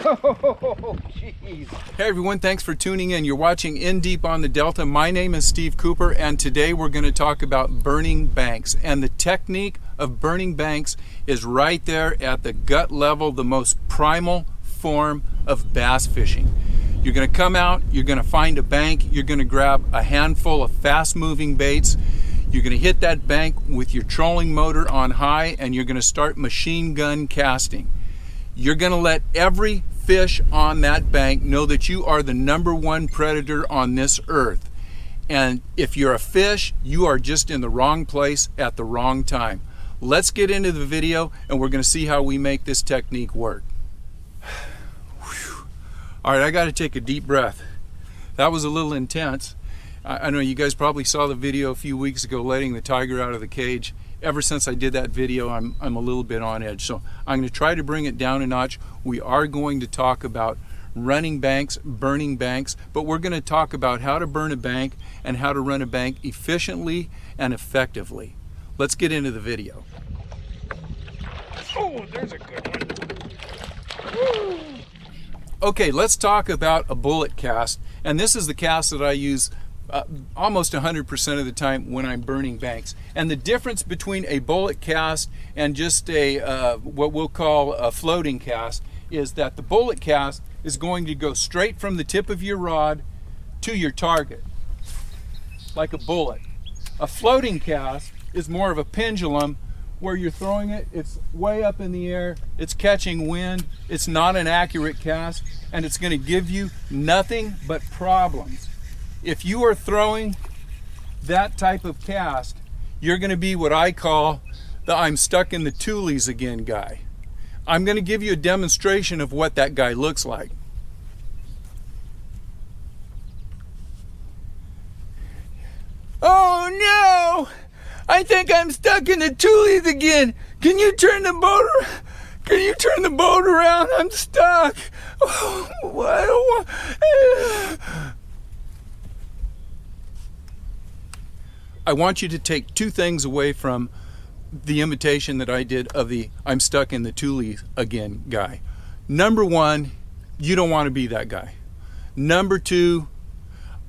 Oh, jeez. Hey everyone, thanks for tuning in. You're watching In Deep on the Delta. My name is Steve Cooper, and today we're going to talk about burning banks. And the technique of burning banks is right there at the gut level, the most primal form of bass fishing. You're going to come out, you're going to find a bank, you're going to grab a handful of fast-moving baits. You're going to hit that bank with your trolling motor on high, and you're going to start machine gun casting. You're going to let every fish on that bank know that you are the #1 predator on this earth. And if you're a fish, you are just in the wrong place at the wrong time. Let's get into the video, and we're going to see how we make this technique work. All right, I got to take a deep breath. That was a little intense. I know you guys probably saw the video a few weeks ago, letting the tiger out of the cage. Ever since I did that video, I'm a little bit on edge. So I'm going to try to bring it down a notch. We are going to talk about running banks, burning banks, but we're going to talk about how to burn a bank and how to run a bank efficiently and effectively. Let's get into the video. Oh, there's a good one. Woo. Okay, let's talk about a bullet cast. And this is the cast that I use almost 100% of the time when I'm burning banks. And the difference between a bullet cast and just a what we'll call a floating cast is that the bullet cast is going to go straight from the tip of your rod to your target, like a bullet. A floating cast is more of a pendulum, where you're throwing it, it's way up in the air, it's catching wind, it's not an accurate cast, and it's going to give you nothing but problems. If you are throwing that type of cast, you're going to be what I call the I'm stuck in the toolies again guy. I'm going to give you a demonstration of what that guy looks like. Oh no! I think I'm stuck in the toolies again. Can you turn the boat around? Can you turn the boat around? I'm stuck. Oh, I don't want... I want you to take two things away from the imitation that I did of the I'm stuck in the toolies again guy. Number one, you don't want to be that guy. Number two,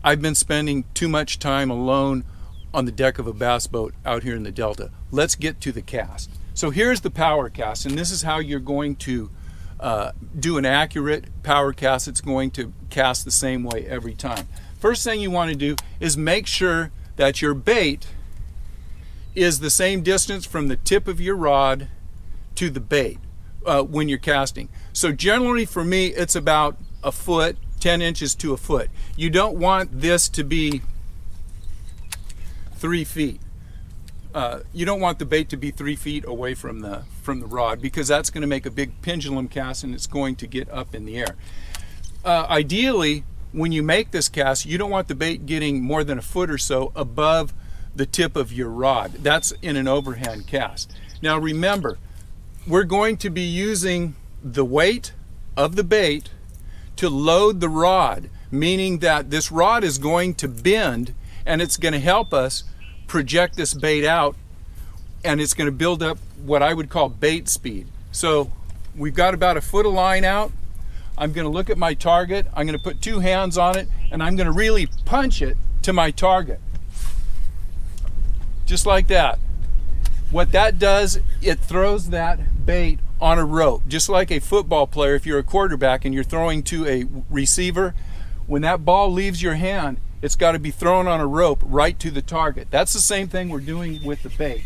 I've been spending too much time alone on the deck of a bass boat out here in the Delta. Let's get to the cast. So here's the power cast, and this is how you're going to do an accurate power cast. It's going to cast the same way every time. First thing you want to do is make sure that your bait is the same distance from the tip of your rod to the bait when you're casting. So generally for me, it's about a foot, 10 inches to a foot. You don't want this to be 3 feet. You don't want the bait to be 3 feet away from the rod, because that's going to make a big pendulum cast and it's going to get up in the air. Ideally, when you make this cast, you don't want the bait getting more than a foot or so above the tip of your rod. That's in an overhand cast. Now remember, we're going to be using the weight of the bait to load the rod, meaning that this rod is going to bend, and it's going to help us project this bait out, and it's going to build up what I would call bait speed. So we've got about a foot of line out. I'm going to look at my target, I'm going to put 2 hands on it, and I'm going to really punch it to my target. Just like that. What that does, it throws that bait on a rope. Just like a football player, if you're a quarterback and you're throwing to a receiver, when that ball leaves your hand, it's got to be thrown on a rope right to the target. That's the same thing we're doing with the bait.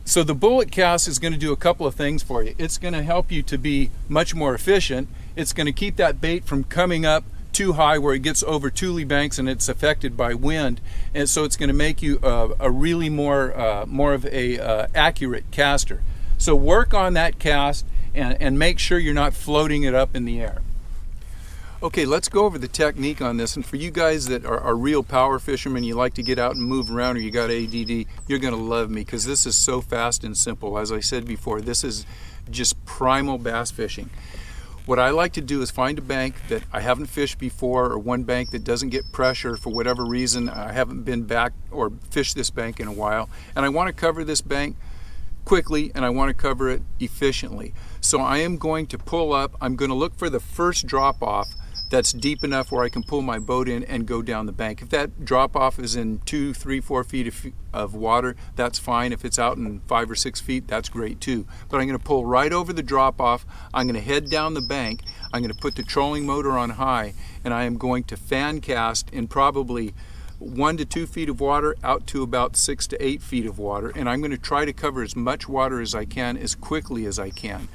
So the bullet cast is going to do a couple of things for you. It's going to help you to be much more efficient. It's going to keep that bait from coming up too high where it gets over toolie banks and it's affected by wind. And so it's going to make you a really more of a accurate caster. So work on that cast and make sure you're not floating it up in the air. Okay, let's go over the technique on this. And for you guys that are real power fishermen, you like to get out and move around, or you got ADD, you're going to love me, because this is so fast and simple. As I said before, this is just primal bass fishing. What I like to do is find a bank that I haven't fished before, or one bank that doesn't get pressure for whatever reason. I haven't been back or fished this bank in a while, and I want to cover this bank quickly and I want to cover it efficiently. So I am going to pull up, I'm going to look for the first drop off that's deep enough where I can pull my boat in and go down the bank. If that drop off is in 2, 3, 4 feet of water, that's fine. If it's out in 5 or 6 feet, that's great too. But I'm going to pull right over the drop off. I'm going to head down the bank. I'm going to put the trolling motor on high, and I am going to fan cast in probably 1 to 2 feet of water out to about 6 to 8 feet of water, and I'm going to try to cover as much water as I can as quickly as I can.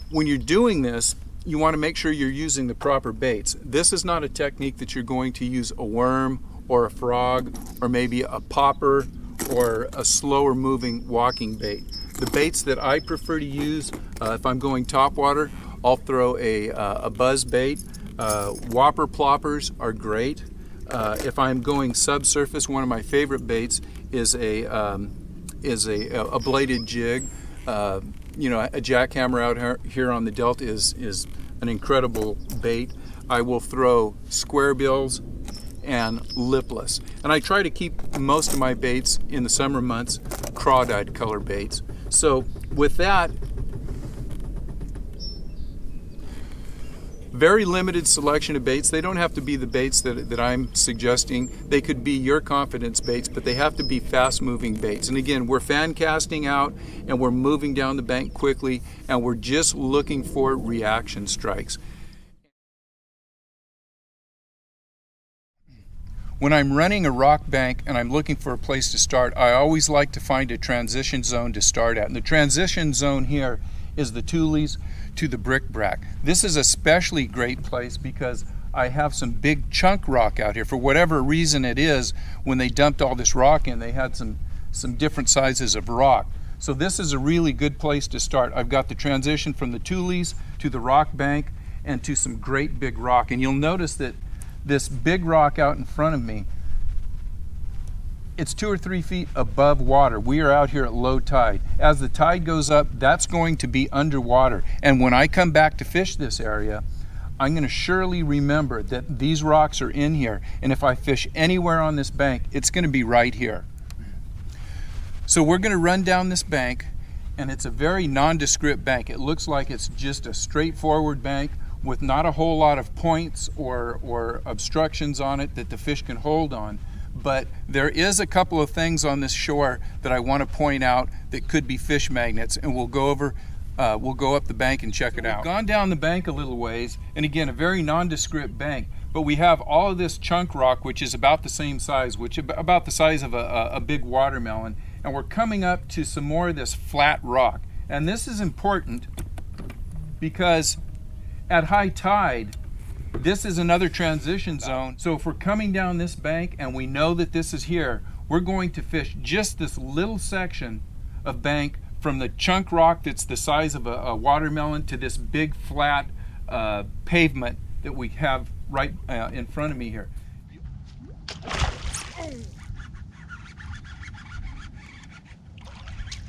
When you're doing this, you want to make sure you're using the proper baits. This is not a technique that you're going to use a worm or a frog or maybe a popper or a slower moving walking bait. The baits that I prefer to use, if I'm going topwater, I'll throw a buzz bait. Whopper ploppers are great. If I'm going subsurface, one of my favorite baits is a bladed jig. You know, a jackhammer out here on the Delta is an incredible bait. I will throw square bills and lipless. And I try to keep most of my baits in the summer months crawdad color baits. So with that, very limited selection of baits. They don't have to be the baits that I'm suggesting. They could be your confidence baits, but they have to be fast-moving baits. And again, we're fan casting out and we're moving down the bank quickly and we're just looking for reaction strikes. When I'm running a rock bank and I'm looking for a place to start, I always like to find a transition zone to start at. And the transition zone here is the tules to the brick-brack. This is a especially great place because I have some big chunk rock out here. For whatever reason it is, when they dumped all this rock in, they had some different sizes of rock. So this is a really good place to start. I've got the transition from the tules to the rock bank and to some great big rock. And you'll notice that this big rock out in front of me, it's 2 or 3 feet above water. We are out here at low tide. As the tide goes up, that's going to be underwater. And when I come back to fish this area, I'm going to surely remember that these rocks are in here. And if I fish anywhere on this bank, it's going to be right here. So we're going to run down this bank, and it's a very nondescript bank. It looks like it's just a straightforward bank with not a whole lot of points or obstructions on it that the fish can hold on. But there is a couple of things on this shore that I want to point out that could be fish magnets, and we'll go up the bank and check it out. We've gone down the bank a little ways, and again, a very nondescript bank, but we have all of this chunk rock, which is about the same size, about the size of a big watermelon, and we're coming up to some more of this flat rock. And this is important because at high tide, this is another transition zone. So if we're coming down this bank and we know that this is here, we're going to fish just this little section of bank from the chunk rock that's the size of a watermelon to this big flat pavement that we have right in front of me here.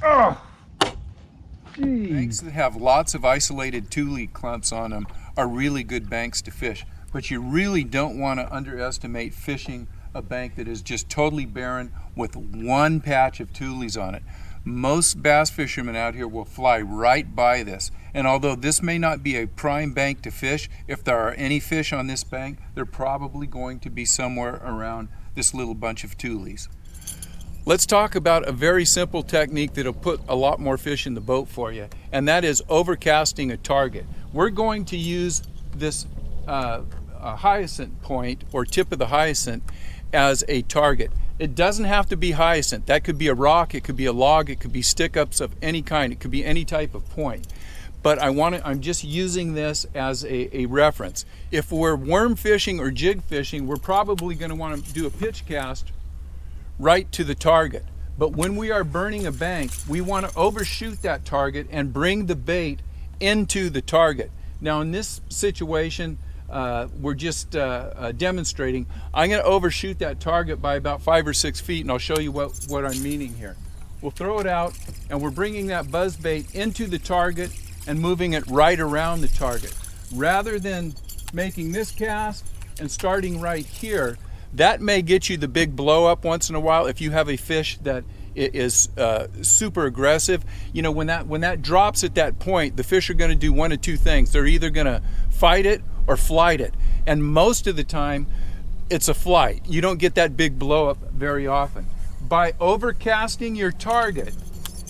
Oh, geez. Banks that have lots of isolated tule clumps on them are really good banks to fish, but you really don't want to underestimate fishing a bank that is just totally barren with one patch of tules on it. Most bass fishermen out here will fly right by this, and although this may not be a prime bank to fish, if there are any fish on this bank, they're probably going to be somewhere around this little bunch of tules. Let's talk about a very simple technique that'll put a lot more fish in the boat for you, and that is overcasting a target. We're going to use this hyacinth point or tip of the hyacinth as a target. It doesn't have to be hyacinth. That could be a rock, it could be a log, it could be stick-ups of any kind, it could be any type of point. But I'm just using this as a reference. If we're worm fishing or jig fishing, we're probably going to want to do a pitch cast right to the target. But when we are burning a bank, we want to overshoot that target and bring the bait into the target. Now in this situation, we're just demonstrating. I'm going to overshoot that target by about 5 or 6 feet, and I'll show you what I'm meaning here. We'll throw it out, and we're bringing that buzz bait into the target and moving it right around the target. Rather than making this cast and starting right here, that may get you the big blow up once in a while if you have a fish that is super aggressive. You know, when that drops at that point, the fish are going to do one of two things. They're either going to fight it or flight it, and most of the time it's a flight. You don't get that big blow up very often. By overcasting your target,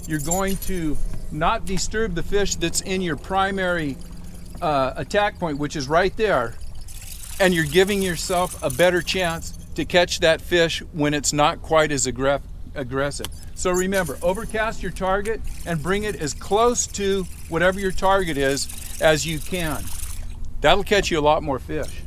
you're going to not disturb the fish that's in your primary attack point, which is right there, and you're giving yourself a better chance to catch that fish when it's not quite as aggressive. So remember, overcast your target and bring it as close to whatever your target is as you can. That'll catch you a lot more fish.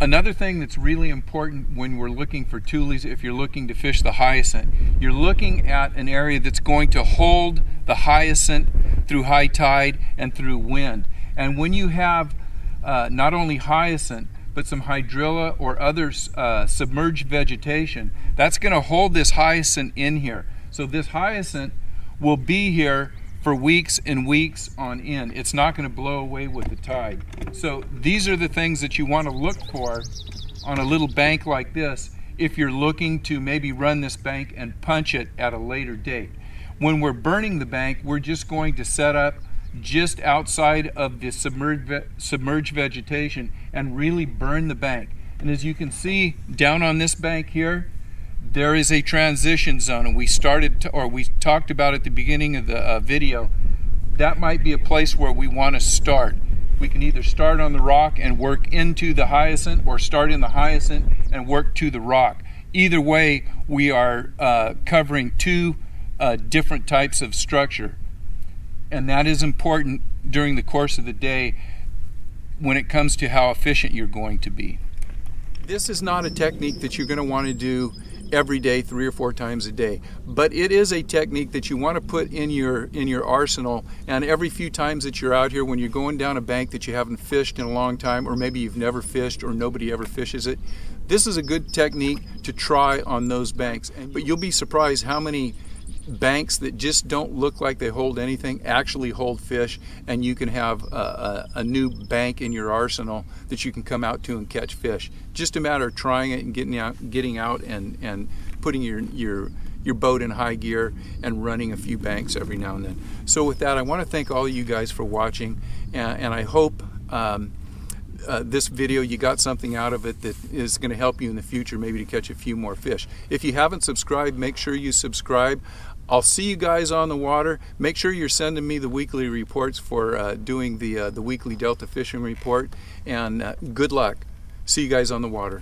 Another thing that's really important when we're looking for tulies, if you're looking to fish the hyacinth, you're looking at an area that's going to hold the hyacinth through high tide and through wind. And when you have not only hyacinth, but some hydrilla or other submerged vegetation, that's going to hold this hyacinth in here. So this hyacinth will be here for weeks and weeks on end. It's not going to blow away with the tide. So these are the things that you want to look for on a little bank like this if you're looking to maybe run this bank and punch it at a later date. When we're burning the bank, we're just going to set up just outside of the submerged vegetation and really burn the bank. And as you can see down on this bank here, there is a transition zone, and we talked about at the beginning of the video. That might be a place where we want to start. We can either start on the rock and work into the hyacinth, or start in the hyacinth and work to the rock. Either way, we are covering two different types of structure, and that is important during the course of the day when it comes to how efficient you're going to be. This is not a technique that you're going to want to do every day, 3 or 4 times a day, but it is a technique that you want to put in your arsenal. And every few times that you're out here, when you're going down a bank that you haven't fished in a long time, or maybe you've never fished or nobody ever fishes it, this is a good technique to try on those banks. But you'll be surprised how many banks that just don't look like they hold anything actually hold fish, and you can have a new bank in your arsenal that you can come out to and catch fish. Just a matter of trying it and getting out and putting your boat in high gear and running a few banks every now and then. So with that, I want to thank all of you guys for watching, and I hope this video, you got something out of it that is going to help you in the future, maybe to catch a few more fish. If you haven't subscribed, make sure you subscribe. I'll see you guys on the water. Make sure you're sending me the weekly reports for doing the weekly Delta fishing report, and good luck. See you guys on the water.